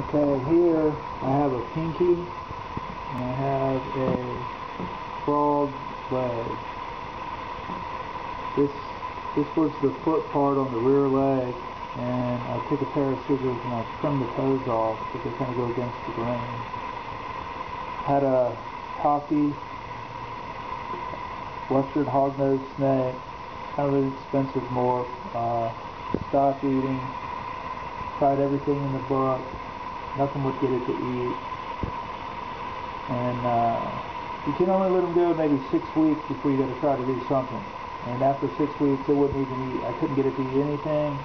Okay, here I have a pinky and I have a frog leg. This was the foot part on the rear leg, and I took a pair of scissors and I trimmed the toes off because they kind of go against the grain. Had a coffee western hognose snake, kind of an expensive morph. Stopped eating, tried everything in the book, nothing would get it to eat, and you can only let them go maybe 6 weeks before you got to try to do something. And after 6 weeks it wouldn't even eat. I couldn't get it to eat anything.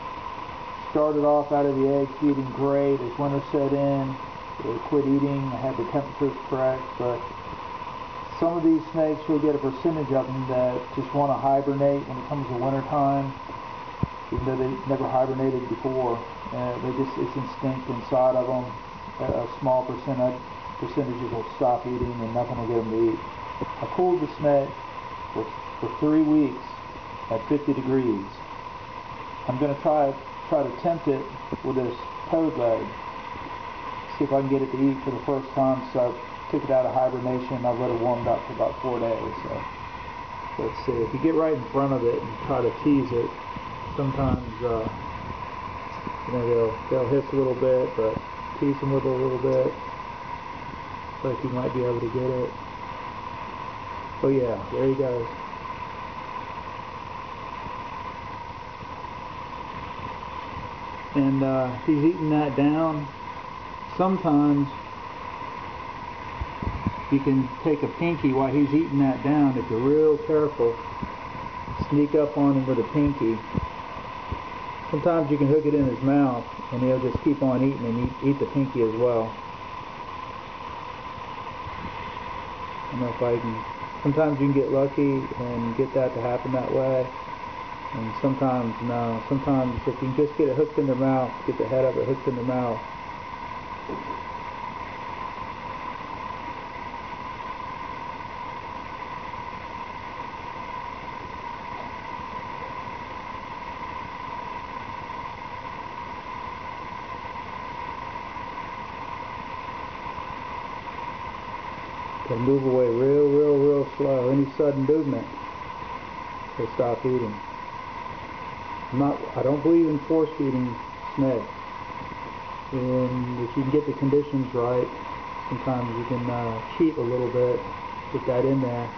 Started off out of the egg eating great. As winter set in, it quit eating. I had the temperatures correct, but some of these snakes, you'll get a percentage of them that just want to hibernate when it comes to winter time, even though they never hibernated before. It's instinct inside of them. A small percentages will stop eating and nothing will get them to eat. I pulled the snake for 3 weeks at 50 degrees. I'm going to try to tempt it with this toad leg. See if I can get it to eat for the first time. So I took it out of hibernation. I've let it warm up for about 4 days. So let's see. If you get right in front of it and try to tease it, sometimes they'll hiss a little bit, but tease them with a little bit, like you might be able to get it. Oh yeah, there he goes. And he's eating that down. Sometimes you can take a pinky while he's eating that down. If you're real careful, sneak up on him with a pinky. Sometimes you can hook it in his mouth and he'll just keep on eating and eat the pinky as well. I don't know if I can. Sometimes you can get lucky and get that to happen that way, and sometimes no. Sometimes if you can just get it hooked in their mouth, get the head of it hooked in their mouth. They move away real slow. Any sudden movement, they stop eating. I don't believe in force feeding snakes. And if you can get the conditions right, sometimes you can cheat a little bit, get that in there,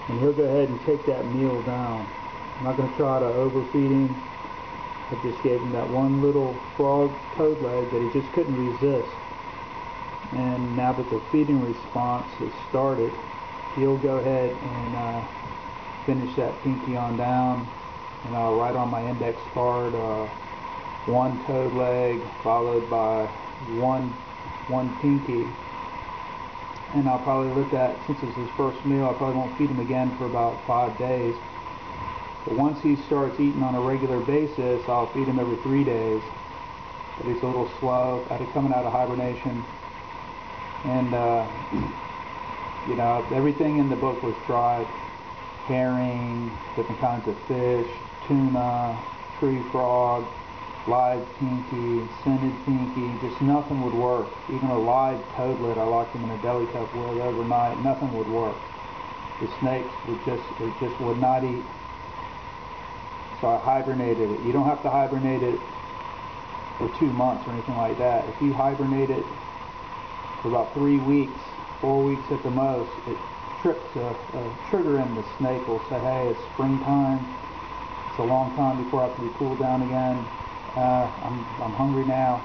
and he'll go ahead and take that meal down. I'm not going to try to overfeed him. I just gave him that one little frog toad leg that he just couldn't resist. And now that the feeding response has started, he'll go ahead and finish that pinky on down. And I'll write on my index card one toad leg followed by one pinky. And I'll probably let that, since it's his first meal, I probably won't feed him again for about 5 days. But once he starts eating on a regular basis, I'll feed him every 3 days. But he's a little slow, coming out of hibernation. And everything in the book was tried: herring, different kinds of fish, tuna, tree frog, live pinky, scented pinky. Just nothing would work. Even a live toadlet, I locked him in a deli cup with overnight. Nothing would work. The snakes just would not eat. So I hibernated it. You don't have to hibernate it for 2 months or anything like that. If you hibernate it for about 3 weeks, 4 weeks at the most, it trips a trigger in the snake. Will say, hey, it's springtime. It's a long time before I have to be cooled down again. I'm hungry now.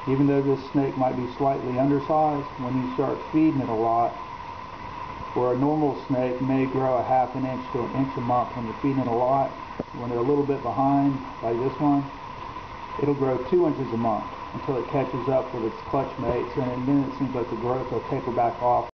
Even though this snake might be slightly undersized, when you start feeding it a lot, where a normal snake may grow a ½ inch to an inch a month when you're feeding it a lot, when they're a little bit behind, like this one, it'll grow 2 inches a month until it catches up with its clutch mates, and then it seems like the growth will taper back off.